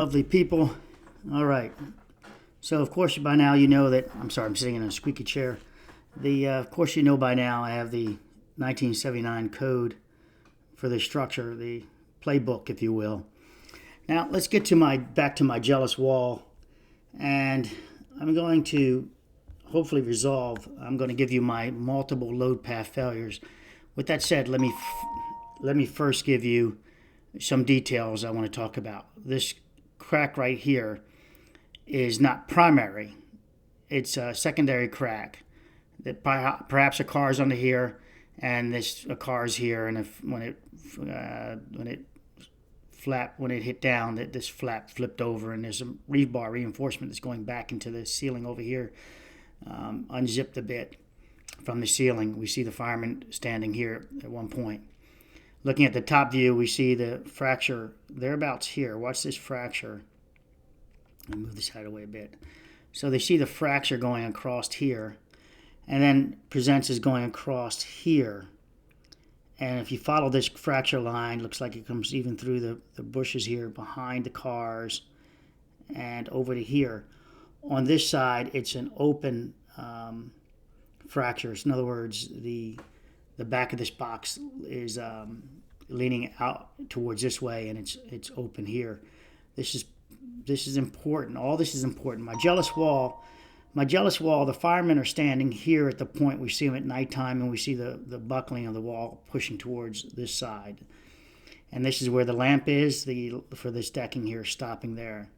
Lovely people. All right. So, of course, by now you know that. I'm sorry, I'm sitting in a squeaky chair. Of course, you know by now I have the 1979 code for the structure, the playbook, if you will. Now, let's get to back to my jealous wall, and I'm going to hopefully resolve. I'm going to give you my multiple load path failures. With that said, let me first give you some details I want to talk about. This crack right here is not primary. It's a secondary crack. That perhaps a car's under here, and a car's here, and when it hit down, that this flap flipped over, and there's a rebar reinforcement that's going back into the ceiling over here. Unzipped a bit from the ceiling. We see the fireman standing here at one point. Looking at the top view, we see the fracture thereabouts here. Watch this fracture. Let me move this out of the way a bit. So they see the fracture going across here, and then presents as going across here. And if you follow this fracture line, looks like it comes even through the bushes here behind the cars and over to here. On this side, it's an open fracture. In other words, the back of this box is leaning out towards this way, and it's open here. This is important. All this is important. My jealous wall. The firemen are standing here at the point we see them at nighttime, and we see the buckling of the wall pushing towards this side. And this is where the lamp is for this decking here, stopping there.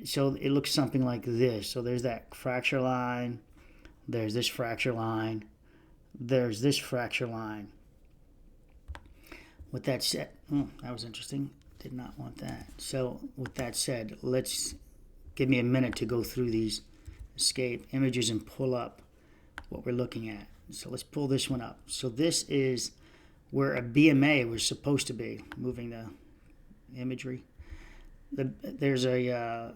So it looks something like this. So there's that fracture line. There's this fracture line. There's this fracture line. With that said, that was interesting. Did not want that. So with that said, give me a minute to go through these escape images and pull up what we're looking at. So let's pull this one up. So this is where a BMA was supposed to be. Moving the imagery. There's a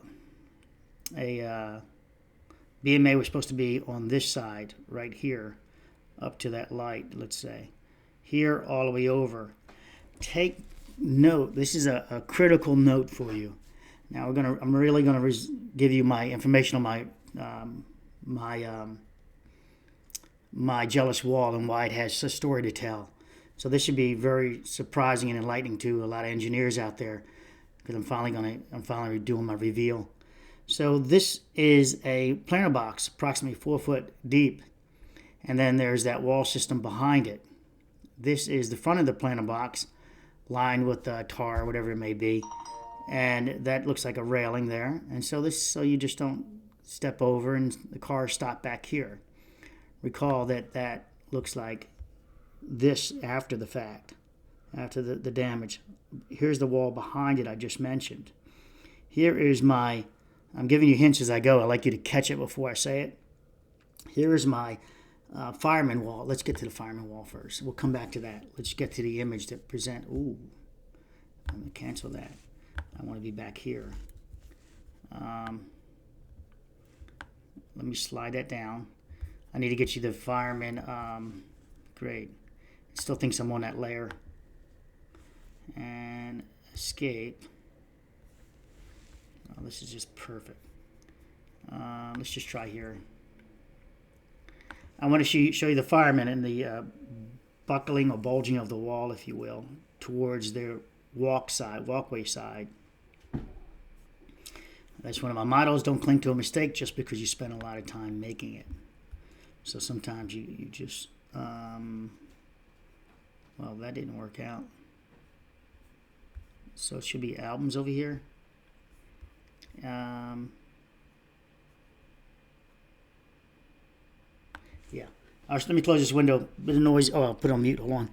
BMA was supposed to be on this side right here, up to that light, let's say. Here all the way over. Take note. This is a critical note for you. Now I'm really gonna give you my information on my jealous wall and why it has a story to tell. So this should be very surprising and enlightening to a lot of engineers out there, because I'm finally doing my reveal. So this is a planter box, approximately 4 foot deep, and then there's that wall system behind it. This is the front of the planter box, lined with tar, whatever it may be, and that looks like a railing there. And so you just don't step over and the car stop back here. Recall that looks like this after the fact, after the damage. Here's the wall behind it I just mentioned. Here is I'm giving you hints as I go. I like you to catch it before I say it. Here is my fireman wall. Let's get to the fireman wall first. We'll come back to that. Let's get to the image that present. Ooh, I'm going to cancel that. I want to be back here. Let me slide that down. I need to get you the fireman. Great. It still thinks I'm on that layer. And escape. Oh, this is just perfect. Let's just try here. I want to show you the firemen and the buckling or bulging of the wall, if you will, towards their walkway side. That's one of my mottos. Don't cling to a mistake just because you spend a lot of time making it. So sometimes you just, well, that didn't work out. So it should be albums over here. Yeah. Let me close this window. Bit of noise. Oh, I'll put it on mute. Hold on.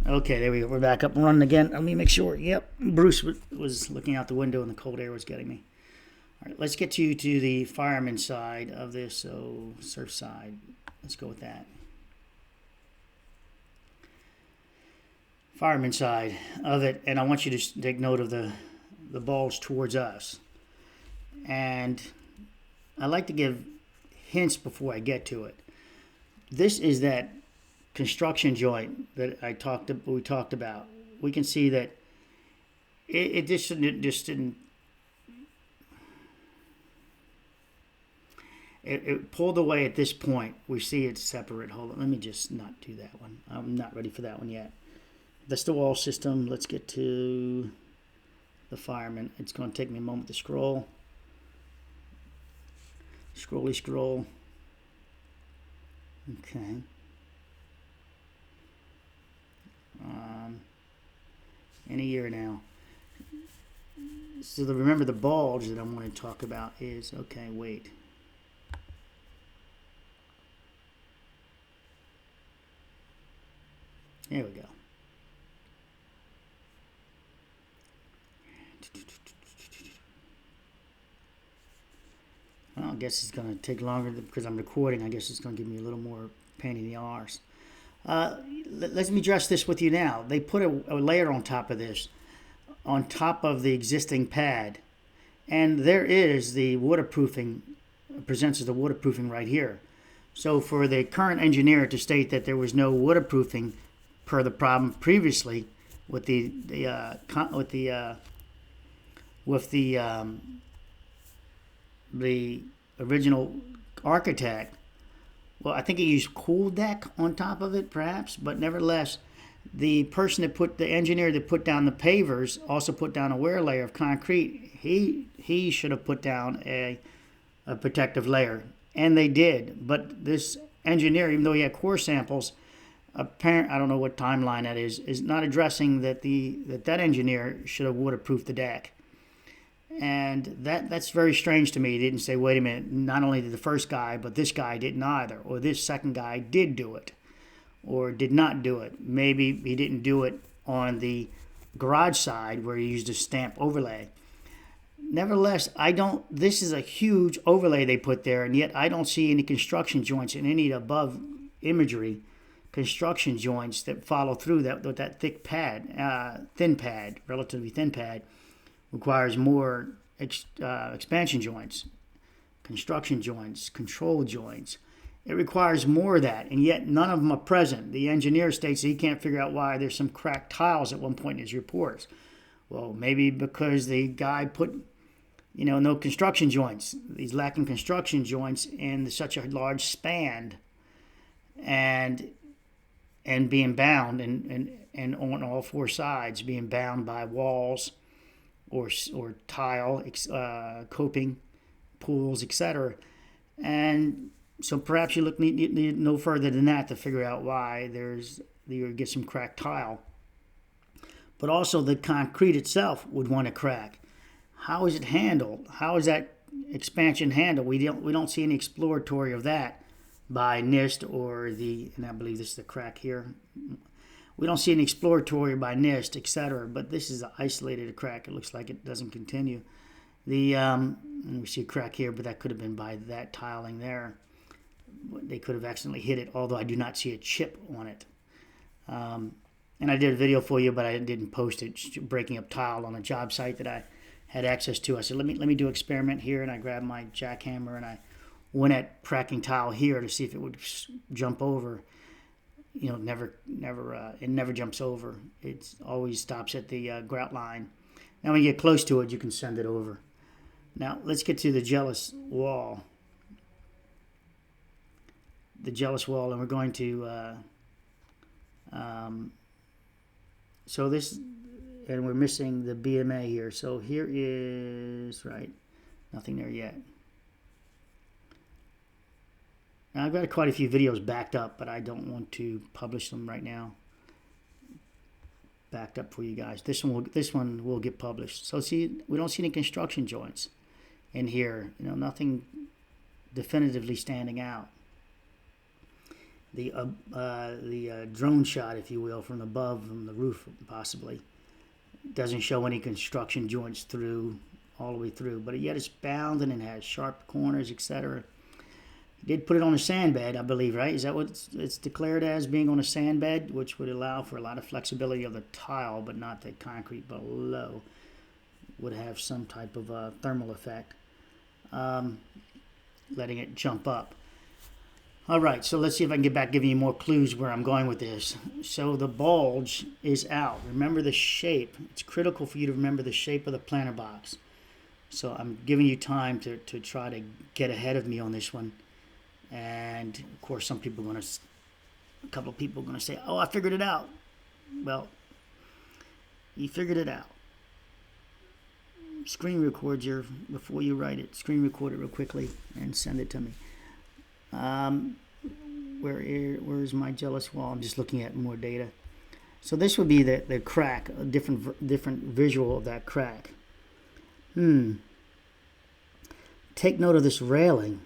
Okay, there we go. We're back up and running again. Let me make sure. Yep. Bruce was looking out the window and the cold air was getting me. All right, let's get to the fireman side of this. So, surf side. Let's go with that. Fireman side of it. And I want you to take note of the bulge towards us. And I like to give hints before I get to it. This is that construction joint that we talked about. We can see that it just didn't. It pulled away at this point. We see it separate. Hold on, let me just not do that one. I'm not ready for that one yet. That's the wall system. Let's get to the fireman. It's going to take me a moment to scroll. Scrolly scroll. Okay. In a year now. So remember the bulge that I want to talk about is, okay, wait. There we go. Well, I guess it's going to take longer because I'm recording. I guess it's going to give me a little more pain in the arse. Let me address this with you now. They put a layer on top of this, on top of the existing pad. And there is the waterproofing, presents as the waterproofing right here. So for the current engineer to state that there was no waterproofing per the problem previously with the original architect, well, I think he used cool deck on top of it, perhaps, but nevertheless, the engineer that put down the pavers also put down a wear layer of concrete. He should have put down a protective layer, and they did. But this engineer, even though he had core samples, apparent, I don't know what timeline that is not addressing that that engineer should have waterproofed the deck. And that's very strange to me. He didn't say, wait a minute, not only did the first guy, but this guy didn't either, or this second guy did do it, or did not do it. Maybe he didn't do it on the garage side where he used a stamp overlay. Nevertheless, this is a huge overlay they put there, and yet I don't see any construction joints in any above imagery, construction joints that follow through that with that thick pad, relatively thin pad. Requires more expansion joints, construction joints, control joints. It requires more of that, and yet none of them are present. The engineer states that he can't figure out why there's some cracked tiles at one point in his reports. Well, maybe because the guy put, no construction joints. He's lacking construction joints in such a large span, and being bound, and on all four sides, being bound by walls, or tile, coping, pools, etc. And so perhaps you need no further than that to figure out why you get some cracked tile. But also the concrete itself would want to crack. How is it handled? How is that expansion handled? We don't see any exploratory of that by NIST and I believe this is the crack here. We don't see an exploratory by NIST, etc. But this is an isolated crack. It looks like it doesn't continue. We see a crack here, but that could have been by that tiling there. They could have accidentally hit it, although I do not see a chip on it. And I did a video for you, but I didn't post it, breaking up tile on a job site that I had access to. I said, let me do an experiment here, and I grabbed my jackhammer and I went at cracking tile here to see if it would jump over. It never jumps over. It always stops at the grout line. Now when you get close to it, you can send it over. Now let's get to the jealous wall. The jealous wall, and we're going to so this, and we're missing the BMA here. So here is, right, nothing there yet. Now, I've got quite a few videos backed up, but I don't want to publish them right now. Backed up for you guys. This one will get published. So see, we don't see any construction joints in here. Nothing definitively standing out. The drone shot, if you will, from above, from the roof, possibly, doesn't show any construction joints all the way through. But yet it's bound and it has sharp corners, etc. Did put it on a sand bed, I believe, right? Is that what it's declared as, being on a sand bed, which would allow for a lot of flexibility of the tile, but not the concrete below. Would have some type of thermal effect, letting it jump up. All right, so let's see if I can get back giving you more clues where I'm going with this. So the bulge is out. Remember the shape. It's critical for you to remember the shape of the planter box. So I'm giving you time to try to get ahead of me on this one. And of course, some people are going to, a couple of people are going to say, oh, I figured it out. Well, you figured it out. Screen record before you write it. Screen record it real quickly and send it to me. Where's my jealous wall? I'm just looking at more data. So this would be the crack, a different visual of that crack. Take note of this railing.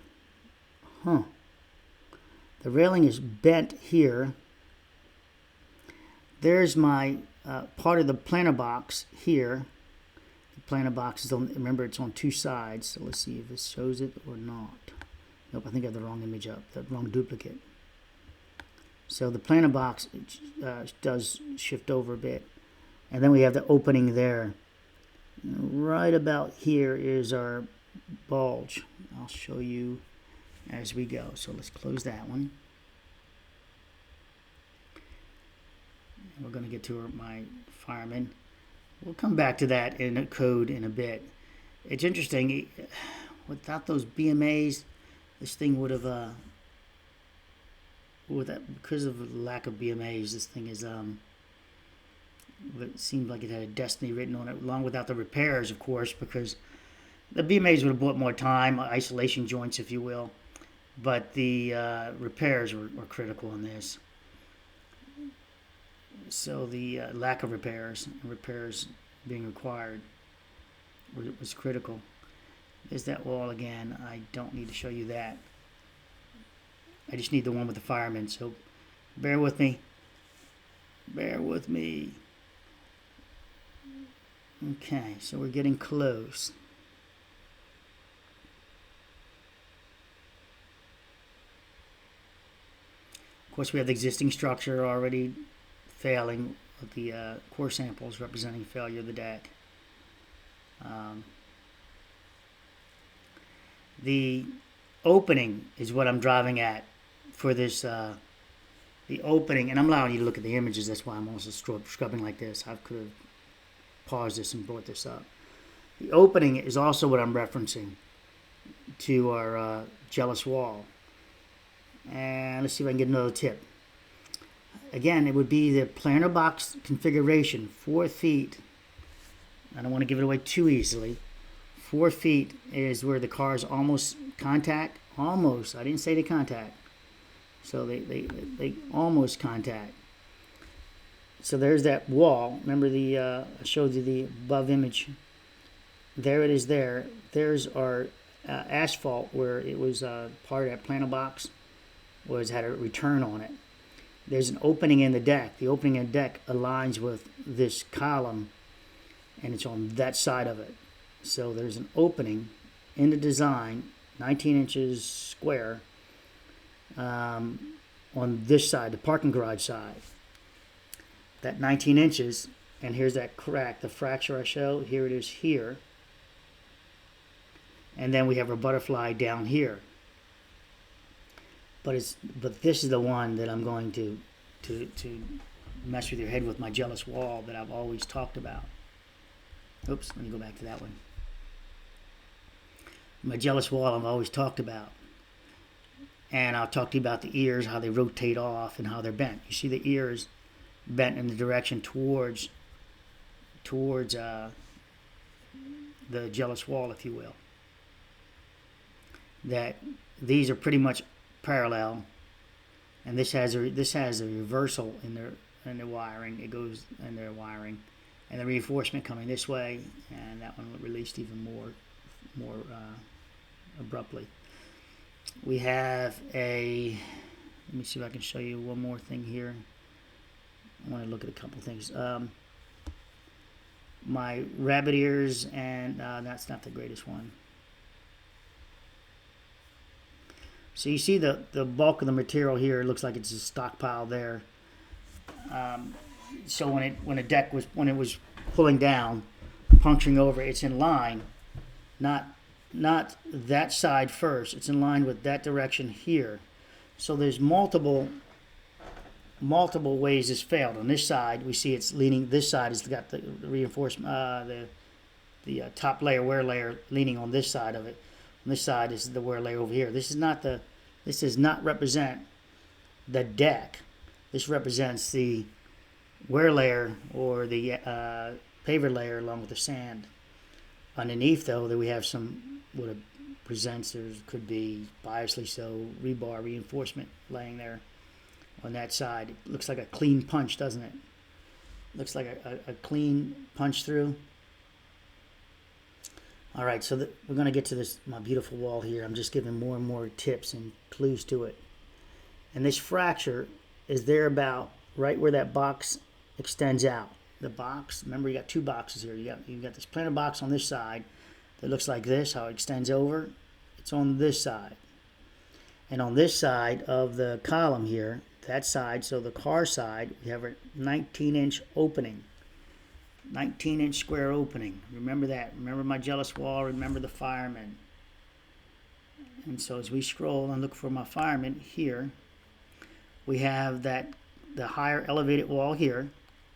The railing is bent here. There's my part of the planter box here. The planter box is on, remember, it's on two sides. So let's see if this shows it or not. Nope, I think I have the wrong image up, the wrong duplicate. So the planter box does shift over a bit. And then we have the opening there. Right about here is our bulge. I'll show you as we go. So let's close that one. We're going to get to my fireman. We'll come back to that in a code in a bit. It's interesting. Without those BMAs, this thing would have, because of the lack of BMAs, this thing is, it seemed like it had a destiny written on it, along without the repairs, of course, because the BMAs would have bought more time, isolation joints, if you will, but the repairs were critical on this. So the lack of repairs being required was critical. There's that wall again. I don't need to show you that. I just need the one with the firemen, so bear with me. Bear with me. Okay, so we're getting close. Of course, we have the existing structure already failing with the core samples representing failure of the deck. The opening is what I'm driving at for this, the opening, and I'm allowing you to look at the images, that's why I'm also scrubbing like this. I could have paused this and brought this up. The opening is also what I'm referencing to our jealous wall. And let's see if I can get another tip. Again, it would be the planter box configuration, 4 feet. I don't want to give it away too easily. 4 feet is where the cars almost contact. Almost. I didn't say they contact. So they almost contact. So there's that wall. Remember I showed you the above image. There it is there. There's our asphalt where it was part of that planter box. Had a return on it. There's an opening in the deck. The opening in the deck aligns with this column, and it's on that side of it. So there's an opening in the design, 19 inches square, on this side, the parking garage side. That 19 inches, and here's that crack, the fracture I showed. Here it is here. And then we have our butterfly down here. But this is the one that I'm going to mess with your head with, my jealous wall that I've always talked about. Oops, let me go back to that one. My jealous wall I've always talked about. And I'll talk to you about the ears, how they rotate off and how they're bent. You see the ears bent in the direction towards the jealous wall, if you will. That these are pretty much parallel, and this has a reversal in their wiring. It goes in their wiring, and the reinforcement coming this way, and that one released even more abruptly. We have let me see if I can show you one more thing here. I want to look at a couple things. My rabbit ears, and that's not the greatest one. So you see the bulk of the material here. It looks like it's a stockpile there. So when it was pulling down, puncturing over, it's in line, not that side first. It's in line with that direction here. So there's multiple ways this failed. On this side, we see it's leaning. This side has got the reinforcement, the top layer, wear layer, leaning on this side of it. On this side is the wear layer over here. This does not represent the deck. This represents the wear layer or the paver layer along with the sand. Underneath, though, that we have some what it presents. There could be biasly so rebar reinforcement laying there on that side. It looks like a clean punch, doesn't it? Looks like a clean punch through. All right, so we're going to get to this, my beautiful wall here. I'm just giving more and more tips and clues to it. And this fracture is there about right where that box extends out. The box, remember you got two boxes here. You got this planter box on this side that looks like this, how it extends over. It's on this side. And on this side of the column here, that side, so the car side, we have a 19-inch opening. 19-inch square opening. Remember that. Remember my jealous wall. Remember the firemen. And so as we scroll and look for my firemen here, we have the higher elevated wall here.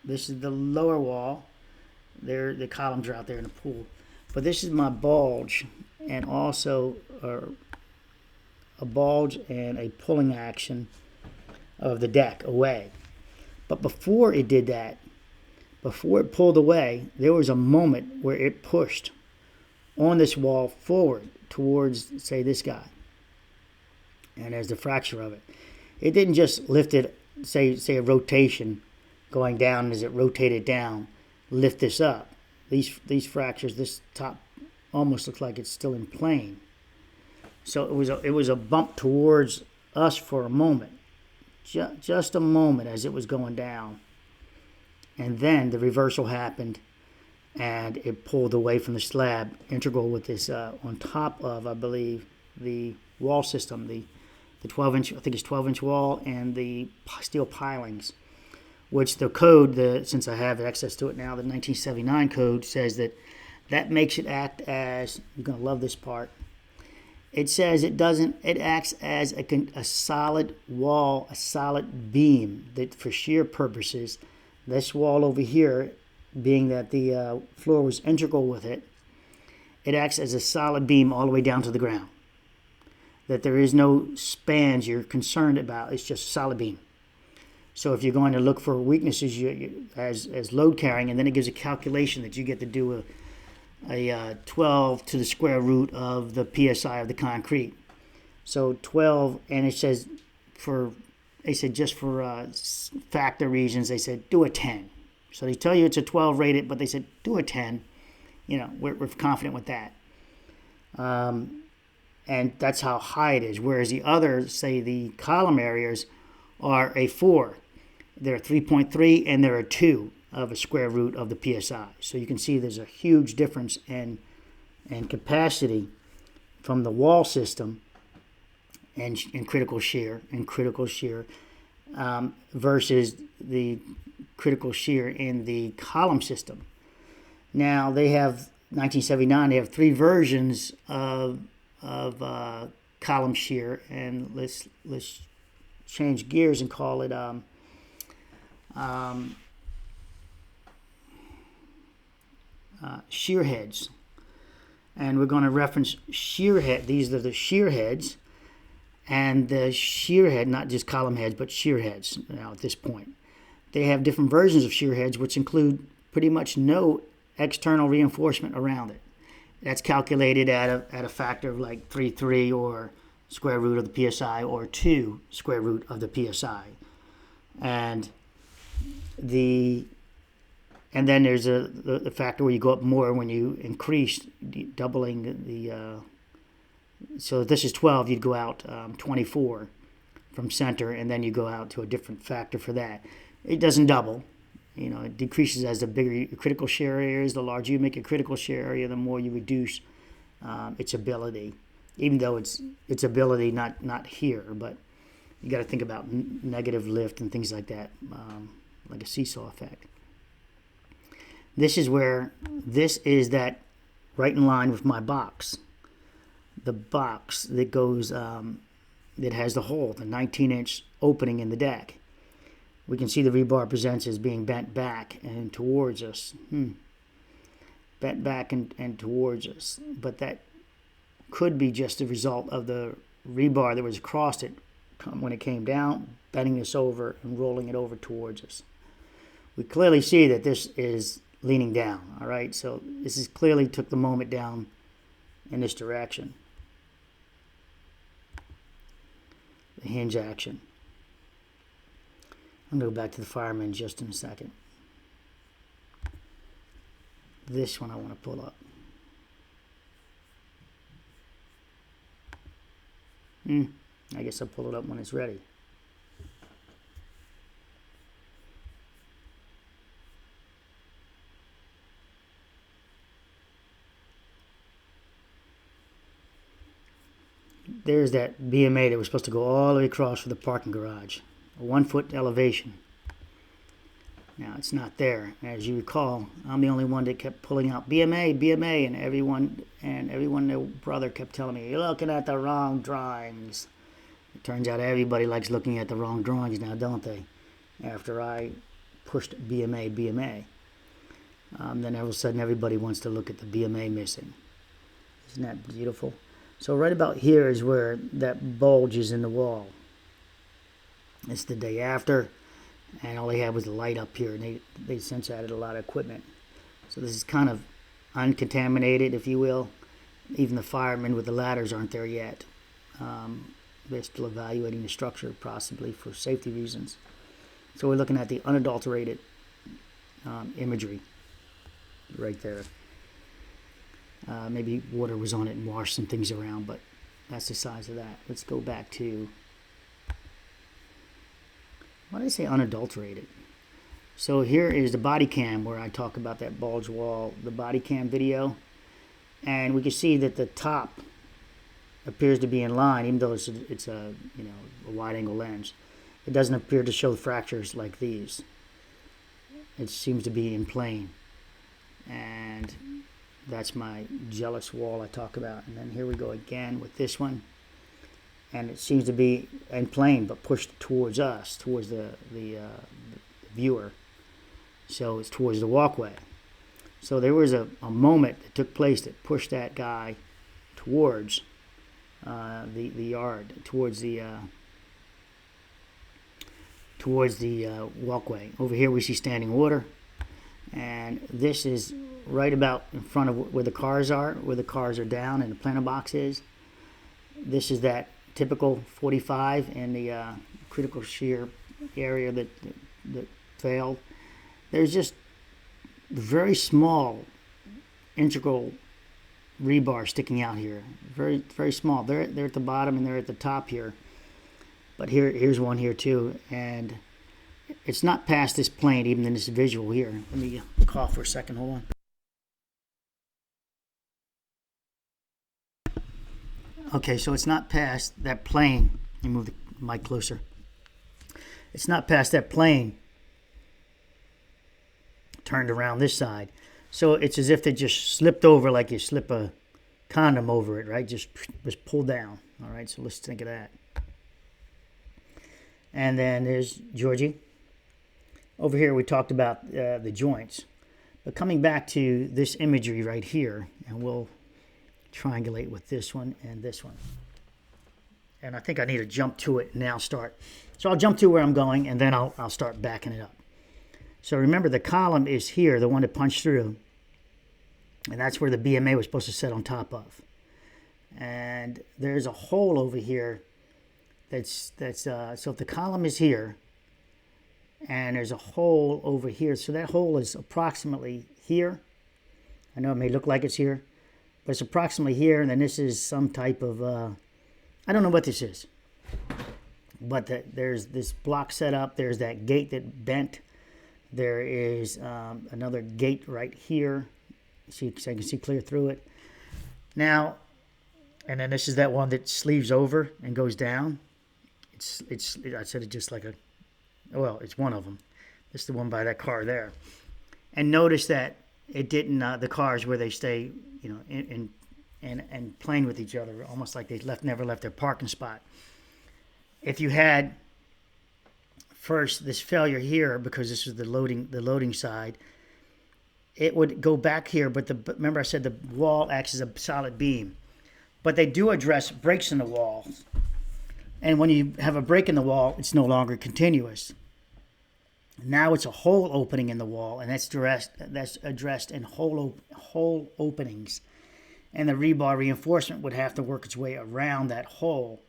This is the lower wall. There, the columns are out there in the pool. But this is my bulge, and also a bulge and a pulling action of the deck away. But before it did that, before it pulled away, there was a moment where it pushed on this wall forward towards, say, this guy. And there's the fracture of it. It didn't just lift it, say a rotation going down, as it rotated down, lift this up. These fractures, this top almost looks like it's still in plane. So it was a bump towards us for a moment, just a moment as it was going down. And then the reversal happened, and it pulled away from the slab, integral with this on top of, I believe, the wall system, the 12-inch, I think it's 12-inch wall, and the steel pilings, which the code, since I have access to it now, the 1979 code says that makes it act as, you're going to love this part, it says it acts as a solid wall, a solid beam, that for shear purposes, this wall over here, being that the floor was integral with it, it acts as a solid beam all the way down to the ground. That there is no spans you're concerned about, it's just a solid beam. So if you're going to look for weaknesses as load carrying, and then it gives a calculation that you get to do a 12 to the square root of the PSI of the concrete. So 12, and it says they said just for factor reasons, they said do a 10. So they tell you it's a 12 rated, but they said do a 10. You know, we're confident with that. And that's how high it is. Whereas the others, say the column areas, are a 4. They're 3.3 and they're a 2 of a square root of the PSI. So you can see there's a huge difference in capacity from the wall system and critical shear versus the critical shear in the column system. Now they have 1979. They have 3 versions of column shear, and let's change gears and call it shear heads. And we're going to reference shear head. These are the shear heads, and the shear head, not just column heads, but shear heads. Now at this point, they have different versions of shear heads, which include pretty much no external reinforcement around it. That's calculated at a factor of like 3.3 or square root of the PSI, or 2 square root of the PSI. And then there's the factor where you go up more when you increase, doubling the. So if this is 12, you'd go out 24 from center, and then you go out to a different factor for that. It doesn't double. You know, it decreases as the bigger your critical shear area is. The larger you make a critical shear area, the more you reduce its ability. Even though its ability not here, but you got to think about negative lift and things like that, like a seesaw effect. This is that right in line with my box. The box that goes that has the hole, the 19-inch opening in the deck. We can see the rebar presents as being bent back and towards us. Bent back and towards us. But that could be just a result of the rebar that was across it when it came down, bending this over and rolling it over towards us. We clearly see that this is leaning down, all right? So this is clearly took the moment down in this direction. The hinge action. I'm going to go back to the fireman just in a second. This one I want to pull up. I guess I'll pull it up when it's ready. There's that BMA that was supposed to go all the way across for the parking garage. A 1-foot elevation. Now it's not there. As you recall, I'm the only one that kept pulling out BMA, BMA, and everyone their brother kept telling me, "You're looking at the wrong drawings." It turns out everybody likes looking at the wrong drawings now, don't they? After I pushed BMA, BMA. Then all of a sudden everybody wants to look at the BMA missing. Isn't that beautiful? So right about here is where that bulge is in the wall. It's the day after, and all they had was the light up here, and they since added a lot of equipment. So this is kind of uncontaminated, if you will. Even the firemen with the ladders aren't there yet. They're still evaluating the structure, possibly for safety reasons. So we're looking at the unadulterated imagery right there. Maybe water was on it and washed some things around, but that's the size of that. Let's go back to, why did I say unadulterated? So here is the body cam where I talk about that bulge wall, the body cam video. And we can see that the top appears to be in line, even though it's a a wide angle lens. It doesn't appear to show fractures like these. It seems to be in plane. And that's my jealous wall I talk about. And then here we go again with this one. And it seems to be in plane, but pushed towards us, towards the viewer. So it's towards the walkway. So there was a moment that took place that pushed that guy towards the yard, towards the walkway. Over here we see standing water. And this is right about in front of where the cars are down and the planter box is. This is that typical 45 in the critical shear area that failed. There's just very small integral rebar sticking out here. Very, very small. They're at the bottom and they're at the top here. But here's one here too. And it's not past this plane, even in this visual here. Let me cough for a second. Hold on. Okay, so it's not past that plane. Let me move the mic closer. It's not past that plane. Turned around this side. So it's as if they just slipped over like you slip a condom over it, right? Just was pulled down. All right, so let's think of that. And then there's Georgie. Over here we talked about the joints. But coming back to this imagery right here, and we'll triangulate with this one and this one. And I think I need to jump to it and now start. So I'll jump to where I'm going, and then I'll start backing it up. So remember, the column is here, the one that punched through. And that's where the BMA was supposed to sit on top of. And there's a hole over here so if the column is here, and there's a hole over here, so that hole is approximately here. I know it may look like it's here, but it's approximately here, and then this is some type of, I don't know what this is. But there's this block set up, there's that gate that bent. There is another gate right here, so I can see clear through it. Now, and then this is that one that sleeves over and goes down. I said it just like it's one of them. This is the one by that car there. And notice that it didn't, the cars where they stay, and playing with each other, almost like they never left their parking spot. if you had first this failure here, because this is the loading side, it would go back here. But remember I said the wall acts as a solid beam. But they do address breaks in the wall. And when you have a break in the wall, it's no longer continuous. Now it's a hole opening in the wall, and that's addressed in hole openings. And the rebar reinforcement would have to work its way around that hole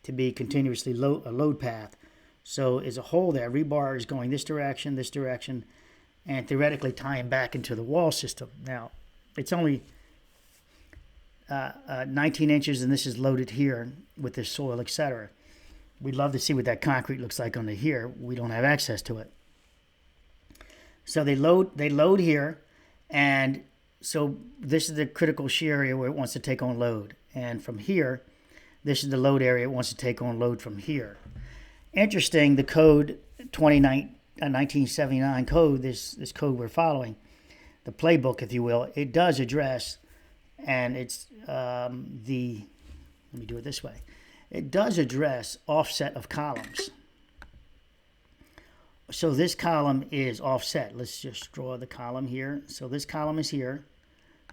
to be continuously a load path. So there's a hole there. Rebar is going this direction, and theoretically tying back into the wall system. Now, it's only 19 inches, and this is loaded here with this soil, etc. We'd love to see what that concrete looks like under here. We don't have access to it. So they load here, and so this is the critical shear area where it wants to take on load. And from here, this is the load area it wants to take on load from here. Interesting, the code 1979 code, this code we're following, the playbook, if you will, it does address, and it's let me do it this way. It does address offset of columns. So this column is offset. Let's just draw the column here. So this column is here.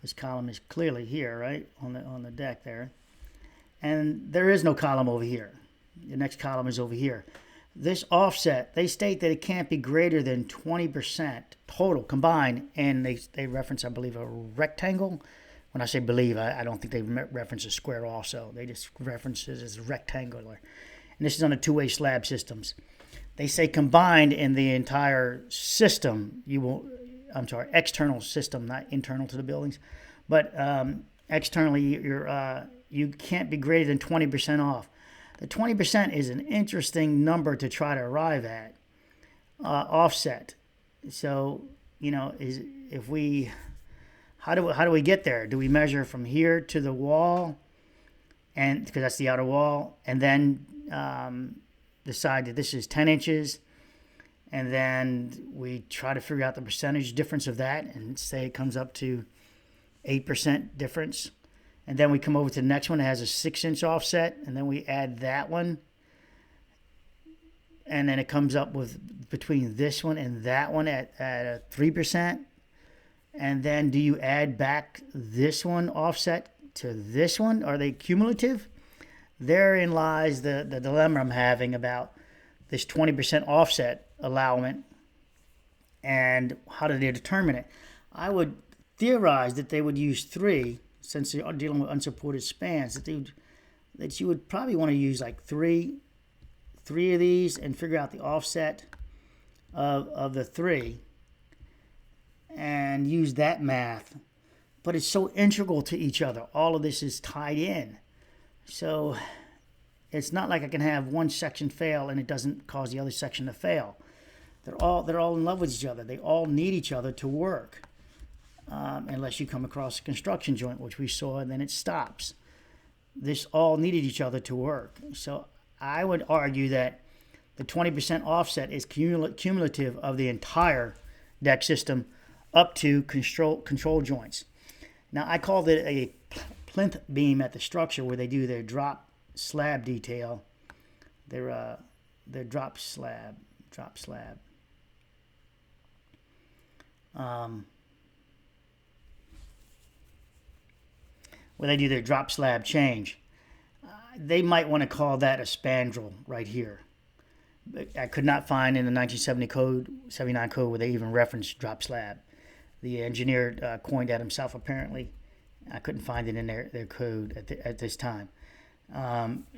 This column is clearly here, right, on the deck there. And there is no column over here. The next column is over here. This offset, they state that it can't be greater than 20% total combined, and they reference, I believe, a rectangle. When I say believe, I don't think they reference a square also. They just reference it as rectangular. And this is on the two-way slab systems. They say combined in the entire system, external system, not internal to the buildings, but externally, you can't be greater than 20% off. The 20% is an interesting number to try to arrive at, offset. So, how do we get there? Do we measure from here to the wall, and because that's the outer wall, and then decide that this is 10 inches, and then we try to figure out the percentage difference of that, and say it comes up to 8% difference, and then we come over to the next one that has a 6-inch offset, and then we add that one, and then it comes up with between this one and that one at a 3%. And then do you add back this one offset to this one? Are they cumulative? Therein lies the dilemma I'm having about this 20% offset allowance, and how do they determine it? I would theorize that they would use 3, since they are dealing with unsupported spans, that you would probably want to use like three of these and figure out the offset of the 3 and use that math. But it's so integral to each other. All of this is tied in. So it's not like I can have one section fail and it doesn't cause the other section to fail. They're all in love with each other. They all need each other to work, unless you come across a construction joint, which we saw, and then it stops. This all needed each other to work. So I would argue that the 20% offset is cumulative of the entire deck system up to control joints. Now, I called it a plinth beam at the structure where they do their drop slab detail, their drop slab. Where they do their drop slab change. They might want to call that a spandrel right here. But I could not find in the 1979 code where they even referenced drop slab. The engineer coined that himself, apparently. I couldn't find it in their code at this time.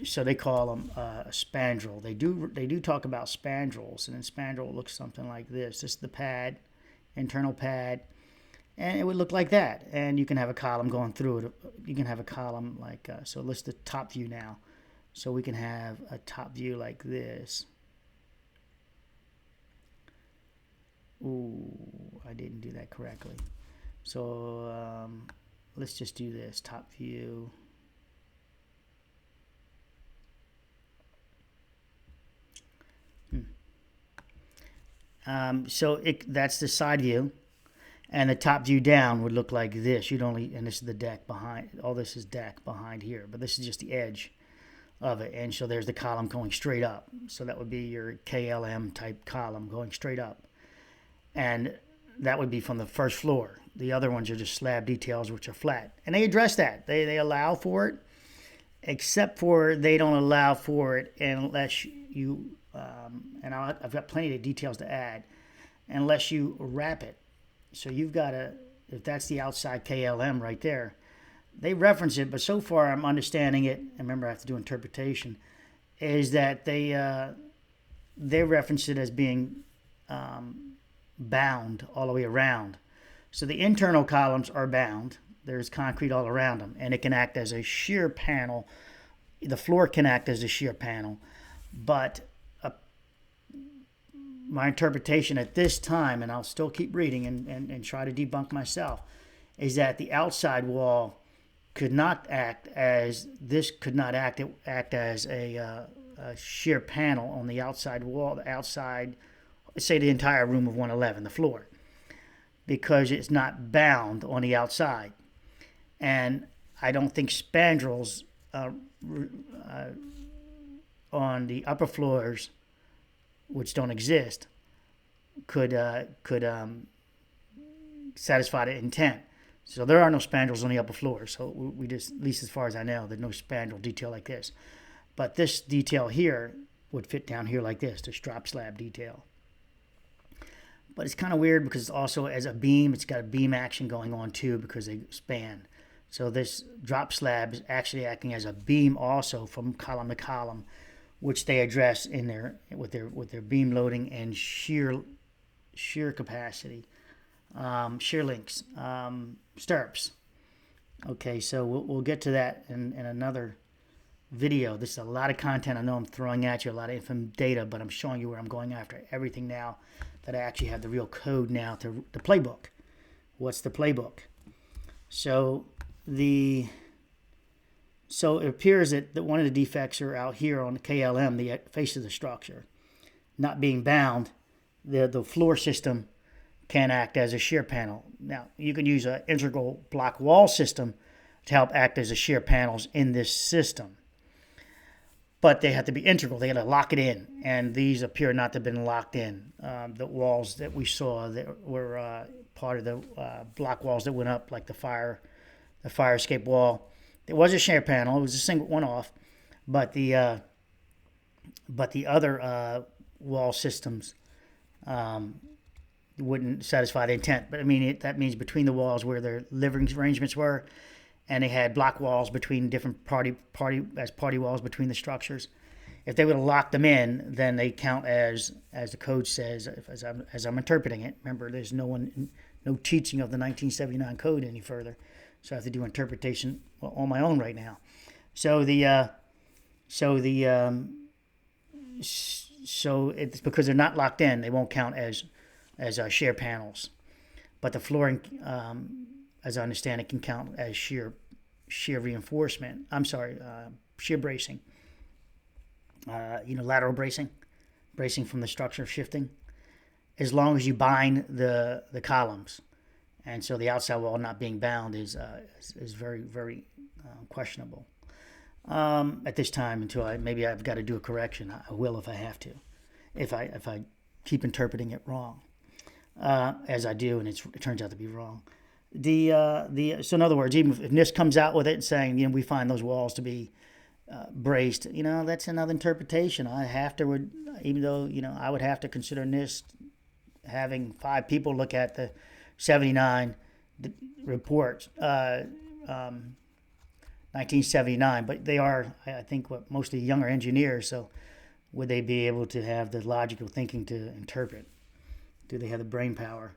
So they call them a spandrel. They do talk about spandrels, and then spandrel looks something like this. This is the pad, internal pad, and it would look like that. And you can have a column going through it. You can have a column like, so let's the top view now. So we can have a top view like this. Ooh, I didn't do that correctly. So let's just do this, top view. So that's the side view, and the top view down would look like this. And this is the deck behind. All this is deck behind here, but this is just the edge of it. And so there's the column going straight up. So that would be your KLM type column going straight up. And that would be from the first floor. The other ones are just slab details, which are flat. And they address that. They allow for it, except for they don't allow for it unless you, and I've got plenty of details to add, unless you wrap it. So you've got to, if that's the outside KLM right there, they reference it, but so far I'm understanding it, and remember I have to do interpretation, is that they reference it as being bound all the way around. So the internal columns are bound. There's concrete all around them, and it can act as a shear panel. The floor can act as a shear panel, but my interpretation at this time, and I'll still keep reading and try to debunk myself, is that the outside wall could not act as a shear panel on the outside wall, the outside, say the entire room of 111, the floor, because it's not bound on the outside. And I don't think spandrels on the upper floors, which don't exist, could satisfy the intent. So there are no spandrels on the upper floor. So we just, at least as far as I know, there's no spandrel detail like this. But this detail here would fit down here like this drop slab detail. But it's kind of weird because it's also, as a beam, it's got a beam action going on too because they span. So this drop slab is actually acting as a beam also from column to column, which they address in their with their beam loading and shear capacity, shear links, stirrups. Okay, so we'll get to that in another video. This is a lot of content. I know I'm throwing at you a lot of data, but I'm showing you where I'm going after everything now that I actually have the real code now to the playbook. What's the playbook? So it appears that one of the defects are out here on the KLM, the face of the structure. Not being bound, the floor system can act as a shear panel. Now, you can use an integral block wall system to help act as a shear panels in this system. But they have to be integral. They got to lock it in. And these appear not to have been locked in. The walls that we saw that were part of the block walls that went up, like the fire escape wall. It was a shear panel. It was a single one-off. But the other wall systems wouldn't satisfy the intent. But I mean, that means between the walls where their living arrangements were, and they had block walls between different party walls between the structures. If they would have locked them in, then they count as the code says, as I'm interpreting it. Remember, there's no teaching of the 1979 code any further, so I have to do interpretation on my own right now. So it's because they're not locked in, they won't count as shear panels, but the flooring, as I understand it, can count as shear reinforcement. Shear bracing. Lateral bracing from the structure shifting, as long as you bind the columns. And so the outside wall not being bound is very, very questionable at this time until maybe I've got to do a correction. I will if I have to, if I keep interpreting it wrong, as I do, and it turns out to be wrong. So in other words, even if NIST comes out with it and saying, we find those walls to be braced, that's another interpretation. I have to, even though, I would have to consider NIST having 5 people look at the 79 report, 1979, but they are, I think, mostly younger engineers, so would they be able to have the logical thinking to interpret? Do they have the brain power?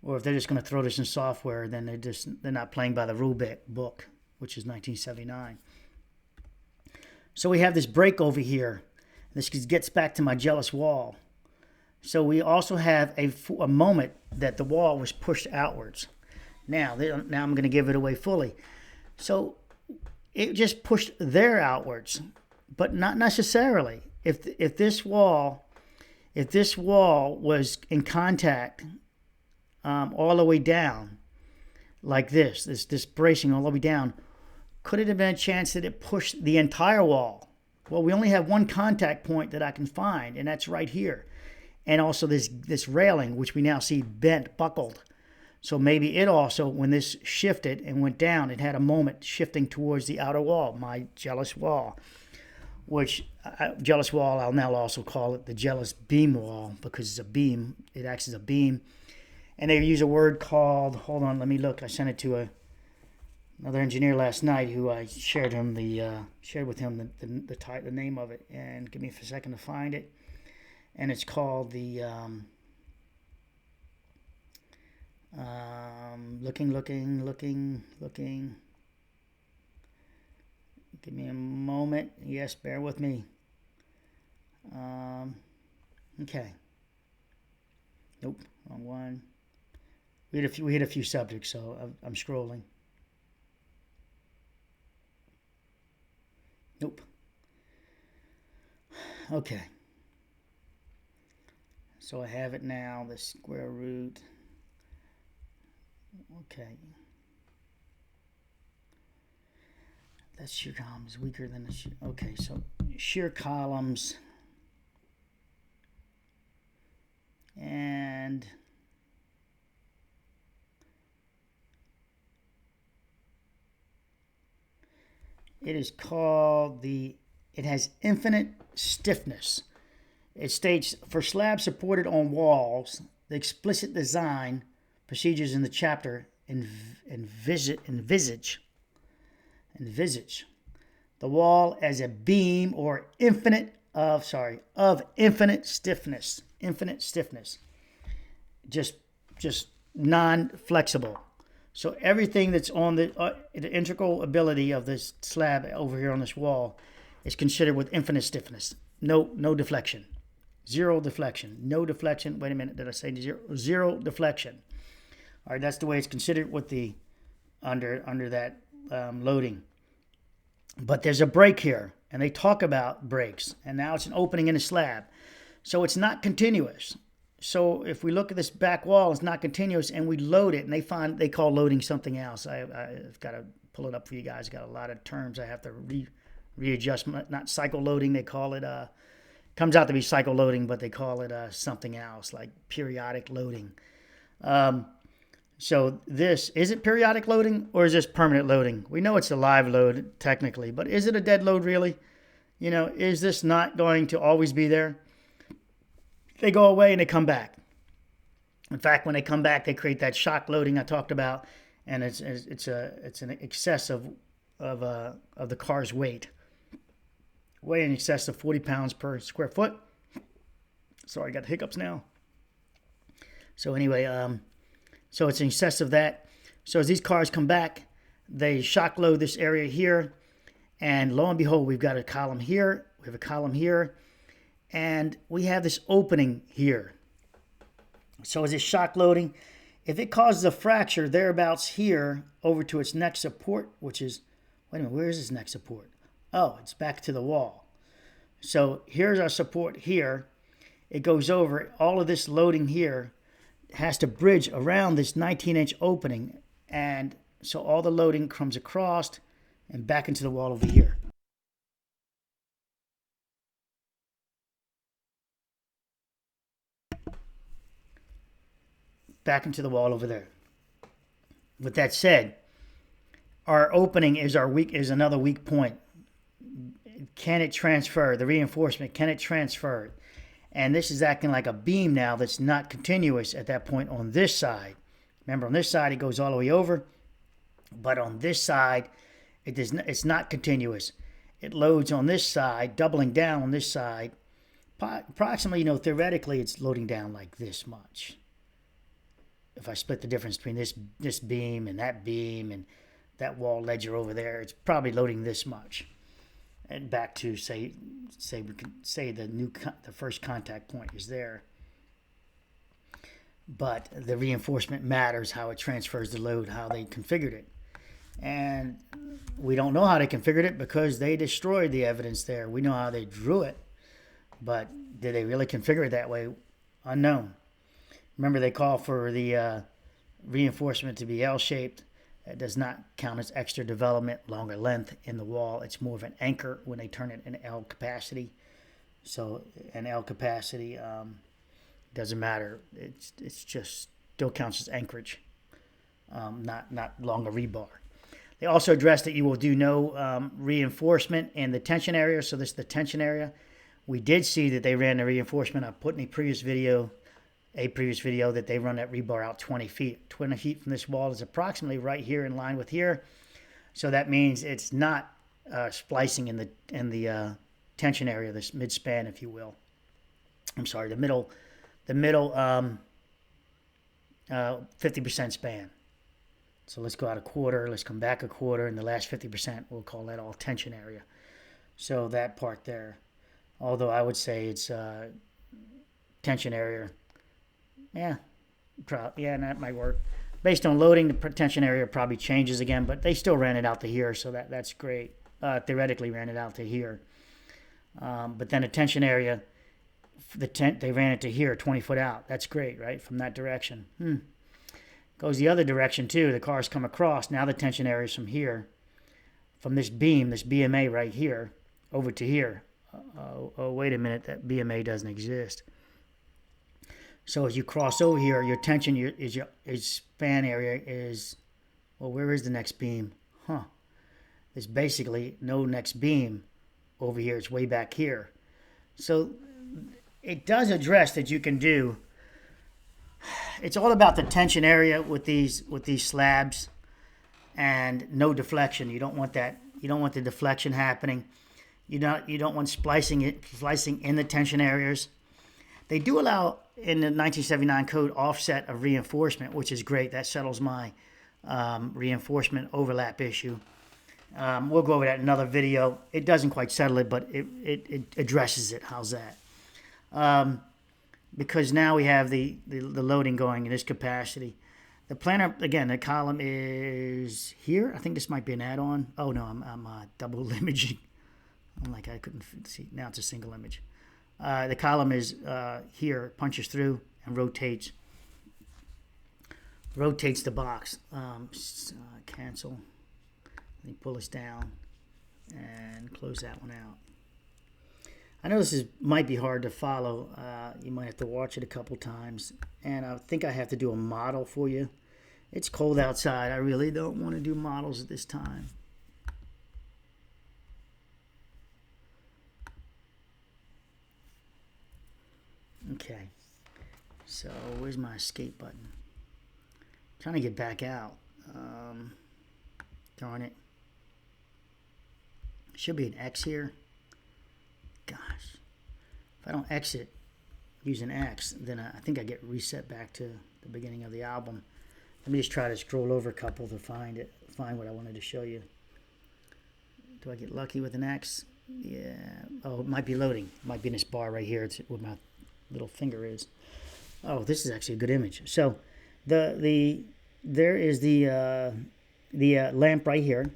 Or if they're just going to throw this in software, then they're not playing by the rule book, which is 1979. So we have this break over here. This gets back to my jealous wall. So we also have a moment that the wall was pushed outwards. Now I'm going to give it away fully. So it just pushed there outwards, but not necessarily. If this wall was in contact all the way down, like this bracing all the way down, could it have been a chance that it pushed the entire wall Well, we only have one contact point that I can find, and that's right here. And also this railing, which we now see bent, buckled. So maybe it also, when this shifted and went down, it had a moment shifting towards the outer wall, my jealous wall, which jealous wall, I'll now also call it the jealous beam wall, because it's a beam. It acts as a beam. And they use a word called, hold on, let me look. I sent it to another engineer last night who I shared with him the name of it. And give me a second to find it. And it's called the looking. Give me a moment. Yes, bear with me. Okay. Nope, wrong one. We had a few subjects, so I'm scrolling. Nope. Okay. So I have it now, the square root. Okay. That's shear columns weaker than the shear. Okay, so shear columns. And it is called it has infinite stiffness. It states, for slabs supported on walls, the explicit design procedures in the chapter envisage the wall as a beam or of infinite stiffness. Infinite stiffness. Just non-flexible. So everything that's on the integral ability of this slab over here on this wall is considered with infinite stiffness. No deflection. Zero deflection. No deflection. Wait a minute. Did I say zero? Zero deflection. All right. That's the way it's considered with the under that loading. But there's a break here, and they talk about breaks. And now it's an opening in the slab. So it's not continuous. So if we look at this back wall, it's not continuous, and we load it, and they call loading something else. I've got to pull it up for you guys. Got a lot of terms I have to readjust. Not cycle loading. They call it comes out to be cycle loading, but they call it something else, like periodic loading. So is it periodic loading or is this permanent loading? We know it's a live load technically, but is it a dead load really? Is this not going to always be there? They go away and they come back. In fact, when they come back, they create that shock loading I talked about, and it's an excess of the car's weight. Way in excess of 40 pounds per square foot. Sorry, I got hiccups now. So anyway, so it's in excess of that. So as these cars come back, they shock load this area here, and lo and behold, we've got a column here, we have a column here, and we have this opening here. So as it's shock loading, if it causes a fracture thereabouts here over to its next support, which is, wait a minute, where is this next support? Oh, it's back to the wall. So here's our support here. It goes over. All of this loading here has to bridge around this 19-inch opening. And so all the loading comes across and back into the wall over here. Back into the wall over there. With that said, our opening is another weak point. Can it transfer? The reinforcement, can it transfer? And this is acting like a beam now that's not continuous at that point on this side. Remember, on this side, it goes all the way over. But on this side, it's not continuous. It loads on this side, doubling down on this side. Approximately, theoretically, it's loading down like this much. If I split the difference between this beam and that wall ledger over there, it's probably loading this much. And back to say we can say the first contact point is there. But the reinforcement matters, how it transfers the load, how they configured it. And we don't know how they configured it because they destroyed the evidence there. We know how they drew it, but did they really configure it that way? Unknown. Remember, they call for the reinforcement to be L-shaped It does not count as extra development, longer length in the wall. It's more of an anchor when they turn it in L capacity. So an L capacity doesn't matter. It's just still counts as anchorage, not longer rebar. They also addressed that you will do no reinforcement in the tension area. So this is the tension area. We did see that they ran the reinforcement. I put in a previous video that they run that rebar out 20 feet. 20 feet from this wall is approximately right here in line with here. So that means it's not splicing in the tension area, this mid span, if you will. I'm sorry, the middle 50% span. So let's go out a quarter, let's come back a quarter, and the last 50%, we'll call that all tension area. So that part there, although I would say it's tension area, yeah, that might work. Based on loading, the tension area probably changes again, but they still ran it out to here, so that's great. Theoretically ran it out to here. But then the tension area, they ran it to here, 20 foot out. That's great, right, from that direction. Goes the other direction too. The cars come across. Now the tension area is from here, from this beam, this BMA right here, over to here. Oh, wait a minute, that BMA doesn't exist. So as you cross over here, your tension is span area is, well, where is the next beam? There's basically no next beam over here. It's way back here. So it does address that you can do. It's all about the tension area with these slabs, and no deflection. You don't want that. You don't want the deflection happening. You don't want splicing in the tension areas. They do allow in the 1979 code offset of reinforcement, which is great. That settles my reinforcement overlap issue. We'll go over that in another video. It doesn't quite settle it, but it addresses it. How's that? Because now we have the loading going in this capacity. The planner, again, the column is here. I think this might be an add-on. Oh, no, I'm double imaging. I'm like, I couldn't see. Now it's a single image. The column is here, punches through and rotates the box. Cancel. Let me pull this down and close that one out. I know this might be hard to follow. You might have to watch it a couple times. And I think I have to do a model for you. It's cold outside. I really don't want to do models at this time. Okay. So where's my escape button? Trying to get back out. Darn it. Should be an X here. Gosh, if I don't exit using X, then I think I get reset back to the beginning of the album. Let me just try to scroll over a couple to find what I wanted to show you. Do I get lucky with an X? Yeah. Oh, it might be loading. It might be in this bar right here. It's where my little finger is. Oh, this is actually a good image. So there is the lamp right here.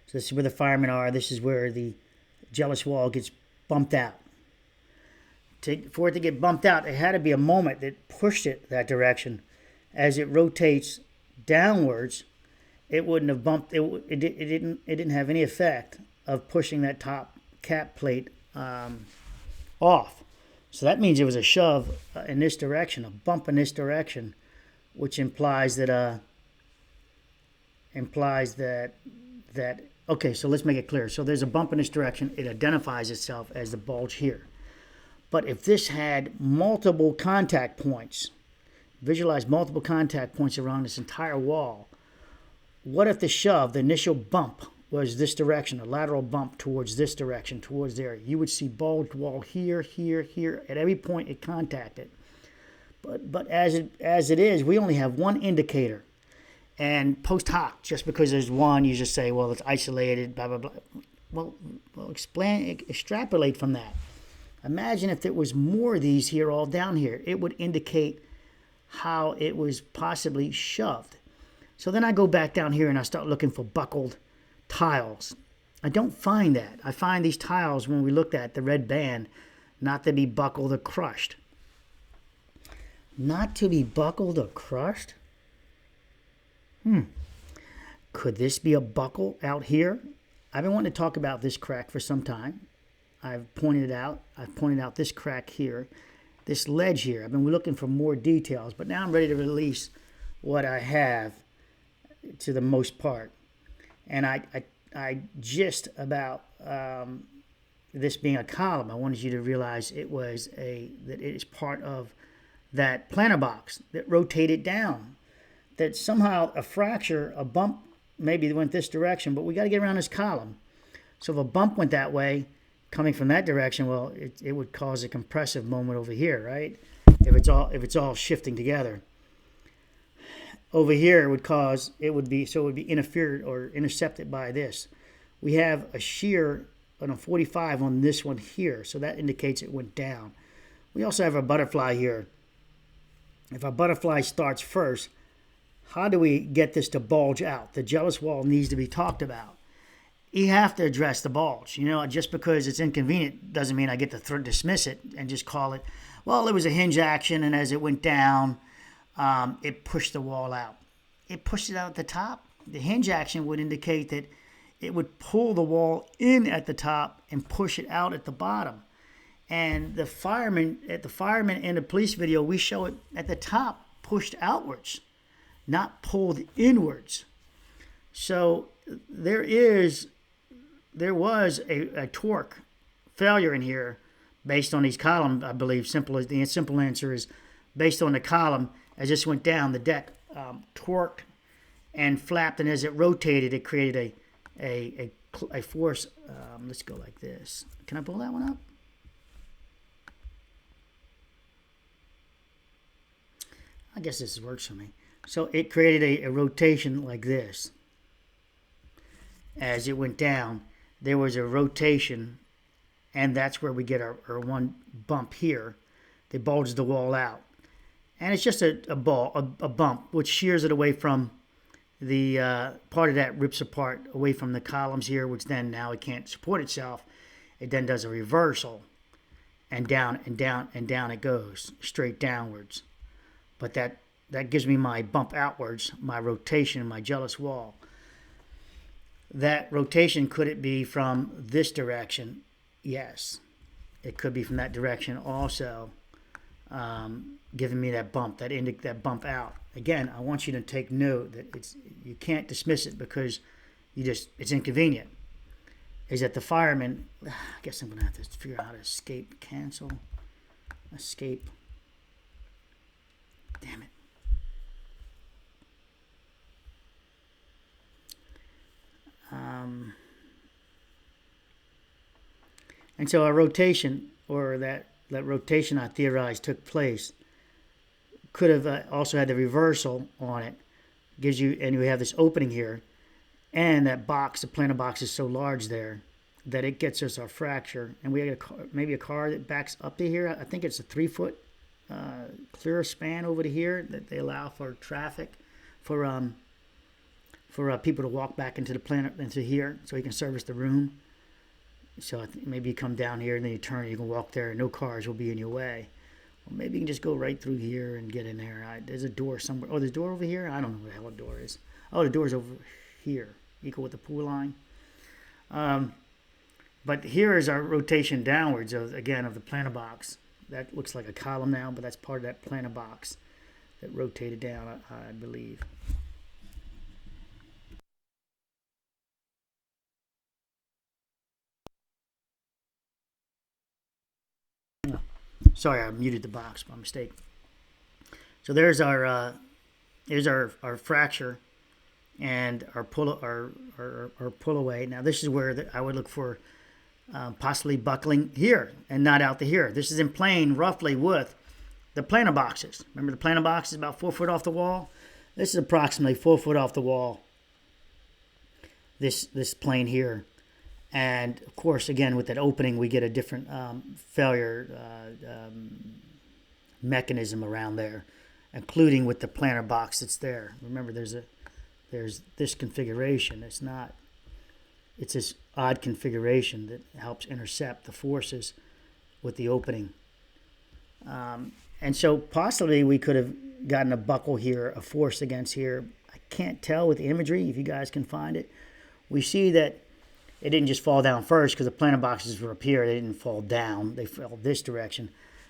So this is where the firemen are. This is where the jealous wall gets bumped out. For it to get bumped out, it had to be a moment that pushed it that direction. As it rotates downwards, it wouldn't have bumped. It didn't have any effect of pushing that top cap plate off. So that means it was a shove in this direction, a bump in this direction, which implies that okay, so let's make it clear. So there's a bump in this direction. It identifies itself as the bulge here. But if this had multiple contact points, visualize multiple contact points around this entire wall, what if the shove, the initial bump, was this direction, a lateral bump towards this direction, towards there? You would see bulged wall here, here, here, at every point it contacted. But as it is, we only have one indicator. And post hoc, just because there's one, you just say, well, it's isolated, blah, blah, blah. Well, extrapolate from that. Imagine if there was more of these here, all down here. It would indicate how it was possibly shoved. So then I go back down here and I start looking for buckled tiles. I don't find that. I find these tiles, when we looked at the red band, not to be buckled or crushed. Not to be buckled or crushed? Could this be a buckle out here? I've been wanting to talk about this crack for some time. I've pointed out this crack here, this ledge here. I've been looking for more details, but now I'm ready to release what I have to the most part. And I just about this being a column, I wanted you to realize that it is part of that planter box that rotated down. That somehow a fracture, a bump, maybe went this direction, but we got to get around this column. So if a bump went that way, coming from that direction, well, it would cause a compressive moment over here, right? If it's all shifting together. Over here, it would be interfered or intercepted by this. We have a shear on a 45 on this one here, so that indicates it went down. We also have a butterfly here. If our butterfly starts first, how do we get this to bulge out? The jealous wall needs to be talked about. You have to address the bulge. Just because it's inconvenient doesn't mean I get to dismiss it and just call it, well, it was a hinge action, and as it went down, it pushed the wall out. It pushed it out at the top. The hinge action would indicate that it would pull the wall in at the top and push it out at the bottom. And the firemen in the police video, we show it at the top, pushed outwards, not pulled inwards. So there was a torque failure in here based on these columns, I believe. The simple answer is based on the column. As this went down, the deck torqued and flapped, and as it rotated, it created a force. Let's go like this. Can I pull that one up? I guess this works for me. So it created a rotation like this. As it went down, there was a rotation, and that's where we get our one bump here. They bulged the wall out. And it's just a bump, which shears it away from the part of that rips apart away from the columns here, which then now it can't support itself. It then does a reversal, and down and down and down it goes, straight downwards. But that gives me my bump outwards, my rotation, my jealous wall. That rotation, could it be from this direction? Yes. It could be from that direction also, giving me that bump, that bump out. Again, I want you to take note that you can't dismiss it because it's inconvenient. Is that the fireman, I guess I'm going to have to figure out how to escape. Damn it. And so a rotation, or that rotation I theorized took place, could have also had the reversal on it. And we have this opening here, and that box, the planter box, is so large there that it gets us our fracture. And we have maybe a car that backs up to here. I think it's a 3-foot clear span over to here that they allow for traffic, for people to walk back into the planter, into here, so you can service the room. So maybe you come down here and then you turn, you can walk there, and no cars will be in your way. Or maybe you can just go right through here and get in there. There's a door somewhere. Oh, there's a door over here? I don't know where the hell the door is. Oh, the door's over here, equal with the pool line. But here is our rotation downwards, of the planter box. That looks like a column now, but that's part of that planter box that rotated down, I believe. Sorry, I muted the box by mistake. So there's our fracture and our pull away. Now this is where I would look for possibly buckling here and not out to here. This is in plane roughly with the planter boxes. Remember, the planter box is about 4 foot off the wall. This is approximately 4 foot off the wall. This plane here. And, of course, again, with that opening, we get a different failure mechanism around there, including with the planter box that's there. Remember, there's this configuration. It's this odd configuration that helps intercept the forces with the opening. And so possibly we could have gotten a buckle here, a force against here. I can't tell with the imagery, if you guys can find it, we see that it didn't just fall down first because the planter boxes were up here. They didn't fall down. They fell this direction.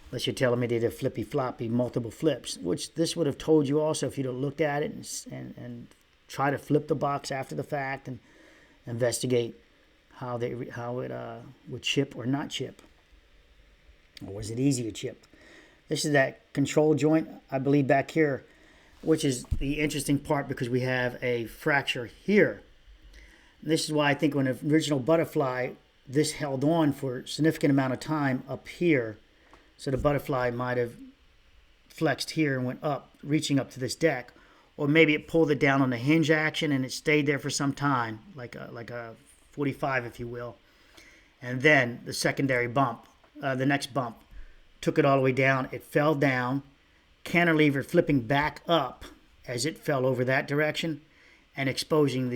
Unless you're telling me they did a flippy-floppy, multiple flips, which this would have told you also if you'd have looked at it and try to flip the box after the fact and investigate how it would chip or not chip. Or was it easy to chip? This is that control joint, I believe, back here, which is the interesting part because we have a fracture here. And this is why I think when the original butterfly, this held on for a significant amount of time up here. So the butterfly might have flexed here and went up, reaching up to this deck. Or maybe it pulled it down on the hinge action and it stayed there for some time, like a 45, if you will. And then the secondary bump, the next bump, took it all the way down. It fell down, cantilever flipping back up as it fell over that direction and exposing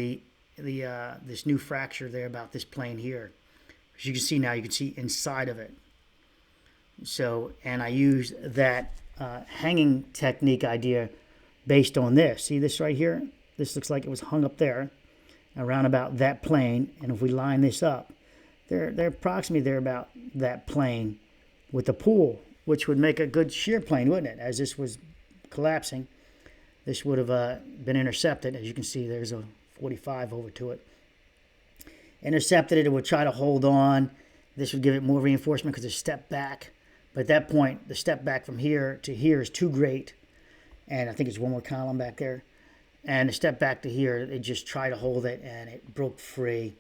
this new fracture there about this plane here. As you can see now, you can see inside of it. So, and I used that hanging technique idea based on this. See this right here? This looks like it was hung up there around about that plane. And if we line this up, they're approximately there about that plane with the pool, which would make a good shear plane, wouldn't it? As this was collapsing, this would have been intercepted. As you can see, there's a 45 over to it. Intercepted it, it would try to hold on. This would give it more reinforcement because it stepped back. But at that point, the step back from here to here is too great. And I think it's one more column back there. And the step back to here, it just tried to hold it, and it broke free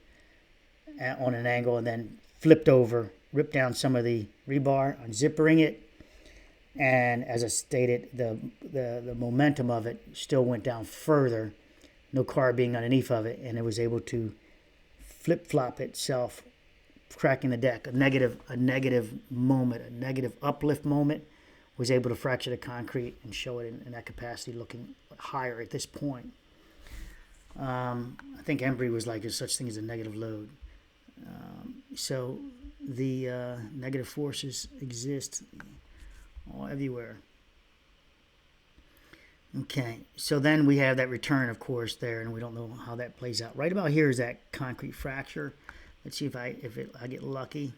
on an angle and then flipped over, ripped down some of the rebar, unzippering it. And as I stated, the momentum of it still went down further, no car being underneath of it, and it was able to flip-flop itself, cracking the deck. A negative moment, a negative uplift moment, was able to fracture the concrete and show it in that capacity, looking higher at this point. I think Embry was like, there's such thing as a negative load. So the negative forces exist all everywhere. Okay, so then we have that return, of course, there, and we don't know how that plays out. Right about here is that concrete fracture. Let's see if I get lucky.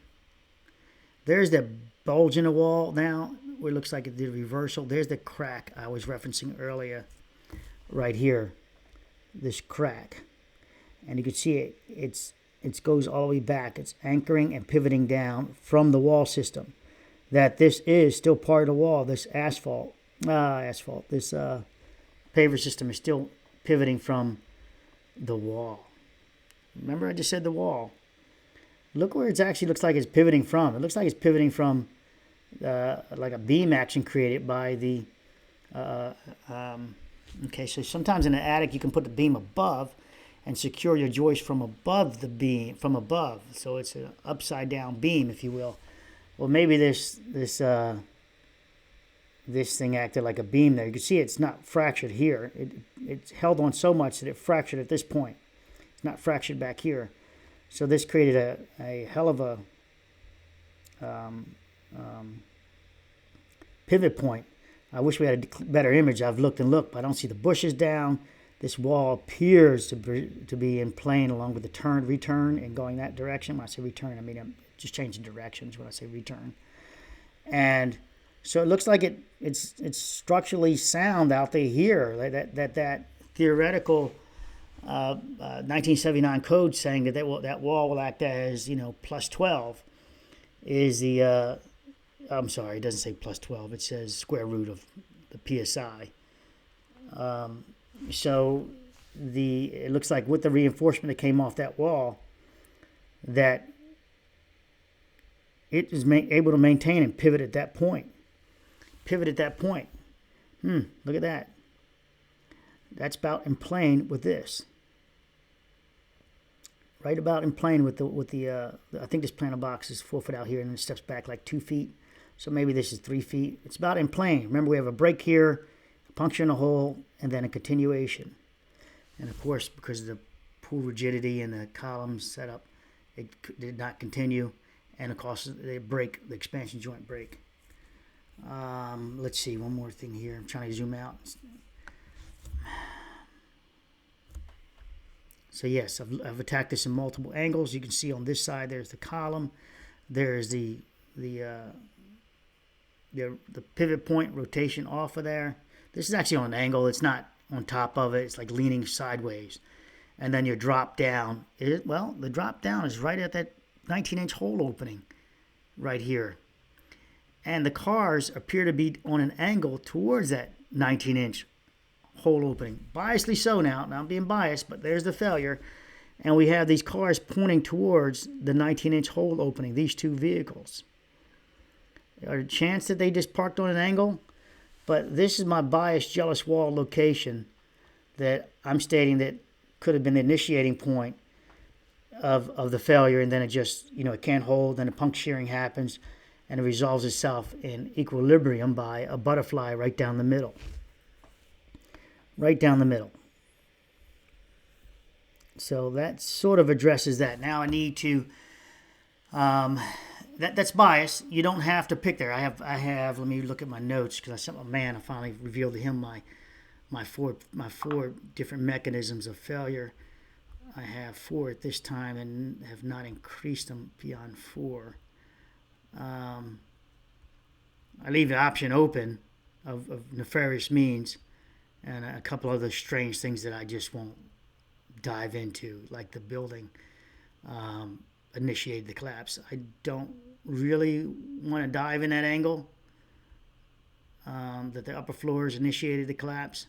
There's the bulge in the wall now, where it looks like it did a reversal. There's the crack I was referencing earlier, right here. This crack, and you can see it goes all the way back. It's anchoring and pivoting down from the wall system. That this is still part of the wall. This this paver system is still pivoting from the wall. Remember I just said the wall. Look where it actually looks like it's pivoting from. It looks like it's pivoting from like a beam action created by the okay, so sometimes in an attic you can put the beam above and secure your joist from above the beam, from above. So it's an upside down beam, if you will. Well, maybe this thing acted like a beam there. You can see it's not fractured here. It's held on so much that it fractured at this point. It's not fractured back here. So this created a hell of a pivot point. I wish we had a better image. I've looked and looked, but I don't see the bushes down. This wall appears to be in plane along with the return and going that direction. When I say return, I mean I'm just changing directions when I say return. And so it looks like it's structurally sound out there here. That theoretical 1979 code saying that wall will act as, plus 12 is the I'm sorry, it doesn't say plus 12. It says square root of the PSI. So it looks like with the reinforcement that came off that wall, that it is able to maintain and pivot at that point. Look at that. That's about in plane with this. Right about in plane with the I think this planter box is 4 foot out here and it steps back like 2 feet. So maybe this is 3 feet. It's about in plane. Remember, we have a break here, a puncture in a hole, and then a continuation. And of course, because of the pool rigidity and the columns set up, it did not continue, and of course they break, the expansion joint break. Let's see, one more thing here. I'm trying to zoom out. So yes, I've attacked this in multiple angles. You can see on this side there's the column, there's the pivot point rotation off of there. This is actually on an angle. It's not on top of it. It's like leaning sideways. And then your drop down. The drop down is right at that 19-inch hole opening right here. And the cars appear to be on an angle towards that 19-inch hole opening. Biasedly so now. Now I'm being biased, but there's the failure. And we have these cars pointing towards the 19-inch hole opening, these two vehicles. There's a chance that they just parked on an angle, but this is my biased jealous wall location that I'm stating that could have been the initiating point of the failure, and then it just, it can't hold, then a puncturing happens, and it resolves itself in equilibrium by a butterfly right down the middle. Right down the middle. So that sort of addresses that. Now I need to... That's bias. You don't have to pick there. I have. Let me look at my notes because I sent my man. I finally revealed to him my four different mechanisms of failure. I have 4 at this time and have not increased them beyond 4. I leave the option open of nefarious means and a couple other strange things that I just won't dive into, like the building initiated the collapse. I don't really want to dive in that angle, that the upper floors initiated the collapse.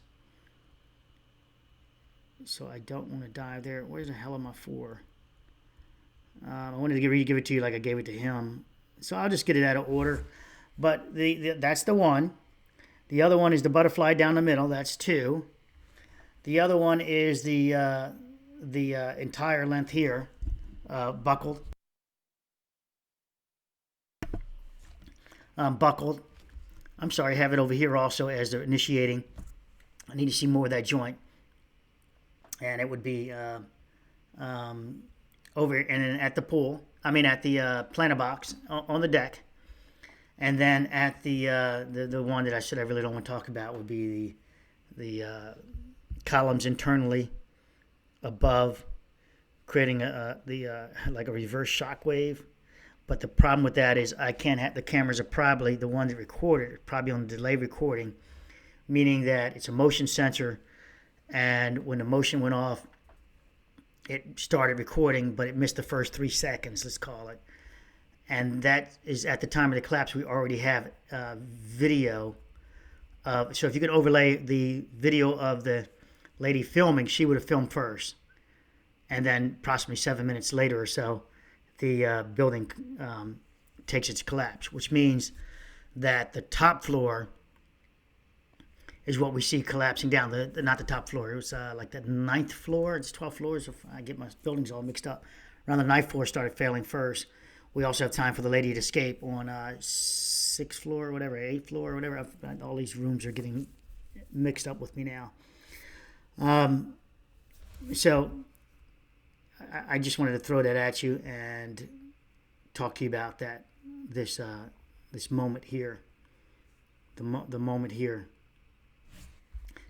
So I don't want to dive there. Where's the hell am I for? I wanted to give it to you like I gave it to him. So I'll just get it out of order. But that's the one. The other one is the butterfly down the middle. That's 2. The other one is the entire length here, buckled. Buckled. I'm sorry, I have it over here also as the initiating. I need to see more of that joint. And it would be over and then at the pool. I mean at the planter box on the deck. And then at the one that I said I really don't want to talk about would be the columns internally above, creating like a reverse shock wave. But the problem with that is I can't have the cameras are probably the ones that recorded, probably on delay recording, meaning that it's a motion sensor, and when the motion went off, it started recording, but it missed the first 3 seconds, let's call it. And that is at the time of the collapse, we already have video. So if you could overlay the video of the lady filming, she would have filmed first. And then approximately 7 minutes later or so, the building takes its collapse, which means that the top floor is what we see collapsing down. Not the top floor. It was like the 9th floor. It's 12 floors. If I get my buildings all mixed up. Around the 9th floor started failing first. We also have time for the lady to escape on 6th floor or whatever, 8th floor or whatever. All these rooms are getting mixed up with me now. So I just wanted to throw that at you and talk to you about that. This moment here. The moment here.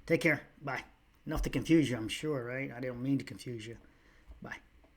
Take care. Bye. Enough to confuse you, I'm sure, right? I didn't mean to confuse you.